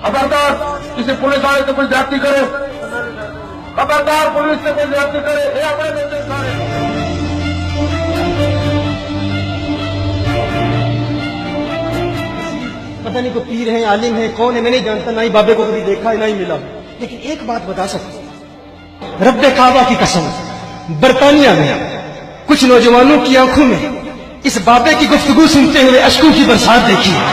खबरदार किसी पुलिस वाले से कोई ज्यादती करे, खबरदार पुलिस से कोई ज्यादती करे, ये अपने देते सारे। पता नहीं को पीर है, आलिम है, कौन है, मैं नहीं जानता, ना ही बाबे को कभी देखा है ना ही मिला, लेकिन एक बात बता सकता, रब्बे काबा की कसम, बरतानिया में कुछ नौजवानों की आंखों में इस बाबे की गुफ्तगू सुनते हुए अश्कों की बरसात देखी है,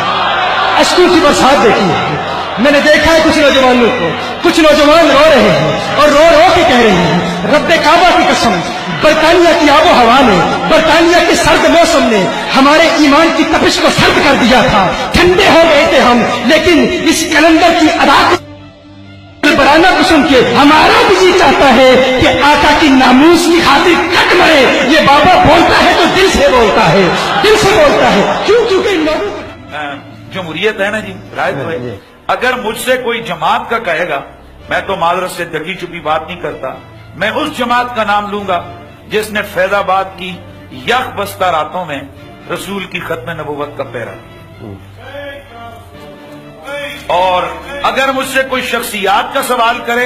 अश्कों की बरसात देखी है। मैंने देखा है कुछ नौजवानों को, कुछ नौजवान रो रहे हैं और रो रो के कह रहे हैं, रब्बे काबा की कसम, बरतानिया की आबो हवा ने, बरतानिया के सर्द मौसम ने हमारे ईमान की तपिश को सर्द कर दिया था, ठंडे हो गए थे हम, लेकिन इस कलंदर की अदा बराना को सुन के हमारा भी जी चाहता है कि आका की नामूस की खातिर कट मरे। ये बाबा बोलता है तो दिल से बोलता है, दिल से बोलता है, क्यों? क्योंकि इन लोगों को जमहूरियत है ना जी, राय तो है। अगर मुझसे कोई जमात का कहेगा, मैं तो माजरत से दगी चुपी बात नहीं करता, मैं उस जमात का नाम लूंगा जिसने फैजाबाद की यख बस्ता रातों में रसूल की खत्म नबूवत का पहरा। और अगर मुझसे कोई शख्सियात का सवाल करे,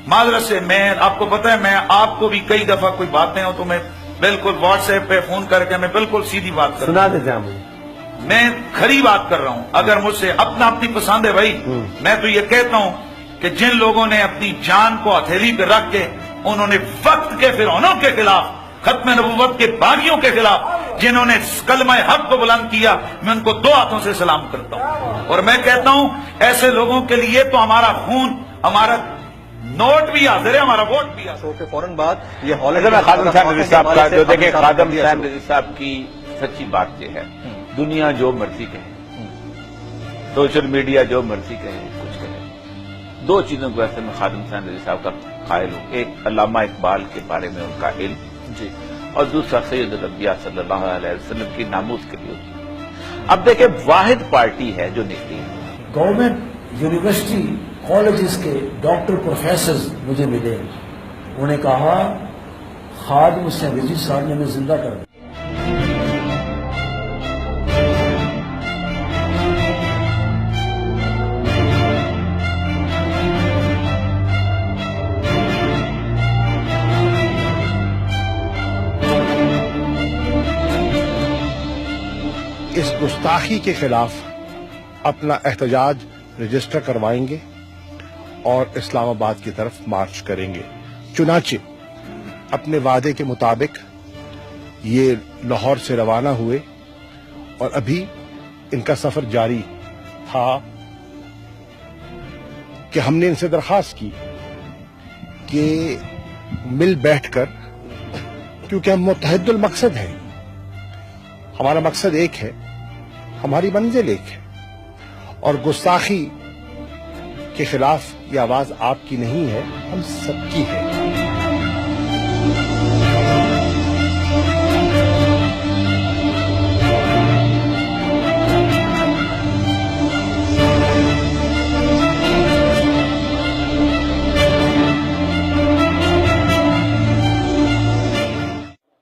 माजरत से मैं, आपको पता है मैं आपको भी कई दफा कोई बातें हो तो मैं बिल्कुल व्हाट्सएप पे फोन करके मैं बिल्कुल सीधी बात कर सुना देते हैं, मैं खरी बात कर रहा हूं। अगर मुझसे अपनी पसंद है भाई, मैं तो ये कहता हूं कि जिन लोगों ने अपनी जान को हथेली पे रख के उन्होंने वक्त के फिरौनों के खिलाफ, खत्म नबूवत के बागियों के खिलाफ जिन्होंने कलमा हक को बुलंद किया, मैं उनको दो हाथों से सलाम करता हूं। और मैं कहता हूं ऐसे लोगों के लिए तो हमारा खून, हमारा नोट भी हाजिर है, हमारा वोट भी हाजिर है। फौरन बाद ये खादम हुसैन रज़ी साहब का जो देखे, खादम हुसैन रज़ी साहब की सच्ची बात यह है, दुनिया जो मर्जी कहे, सोशल मीडिया जो मर्जी कहे, कुछ कहे, दो चीजों को ऐसे में खादम हुसैन रज़ी साहब का कायल हूं। एक अल्लामा इकबाल के बारे में उनका इल्म जी, और दूसरा सैयद अल-अंबिया सल्लल्लाहु अलैहि वसल्लम की नामूस के लिए होती। अब देखें, वाहिद पार्टी है जो निकली है। गवर्नमेंट यूनिवर्सिटी कॉलेजेस के डॉक्टर प्रोफेसर मुझे मिले, उन्होंने कहा खादम हुसैन रज़ी साहब ने हमें जिंदा कर दिया। इस गुस्ताखी के खिलाफ अपना एहतजाज रजिस्टर करवाएंगे और इस्लामाबाद की तरफ मार्च करेंगे। चुनाचे अपने वादे के मुताबिक ये लाहौर से रवाना हुए और अभी इनका सफर जारी था कि हमने इनसे दरखास्त की कि मिल बैठकर, क्योंकि हम मुत्तहिदुल मकसद हैं, हमारा मकसद एक है, हमारी मंजिल एक है, और गुस्ताखी के खिलाफ ये आवाज आपकी नहीं है, हम सबकी है।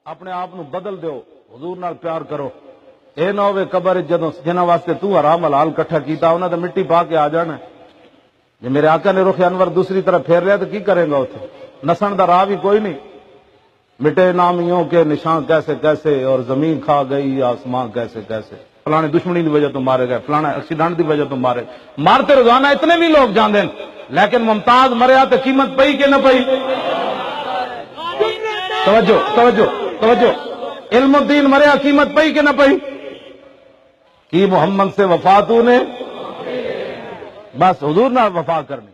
अपने आप ਨੂੰ बदल दो, हुजूर नाल प्यार करो। ਇਹ ਨਾ ਹੋਵੇ ਕਬਰ ਜਦੋਂ ਜਿਨ੍ਹਾਂ ਵਾਸਤੇ ਤੂੰ ਹਰਾਮ ਹਲਾਲ ਇਕੱਠਾ ਕੀਤਾ ਉਹਨਾਂ ਦਾ ਮਿੱਟੀ ਪਾ ਕੇ ਆ ਜਾਣਾ। ਜੇ ਮੇਰੇ ਆਕਾ ਨੇ ਰੁਖ ਅਨਵਰ दूसरी तरफ फेर लिया तो की करेगा उसे? नसन का राह भी कोई नहीं। मिटे नामियों के निशान कैसे कैसे और जमीन खा गई आसमां कैसे कैसे। फलाने दुश्मनी की वजह तो मारे गए, फलाना एक्सीडेंट की वजह तो मारे। मारते रोजाना इतने भी लोग जाते हैं, लेकिन मुमताज मरिया तो कीमत पई के न पई? तवज्जो तवज्जो तवज्जो। इल्मुद्दीन मरिया कीमत पई के न पई? कि मोहम्मद से वफा तूने, बस हुजूर ना वफा करनी।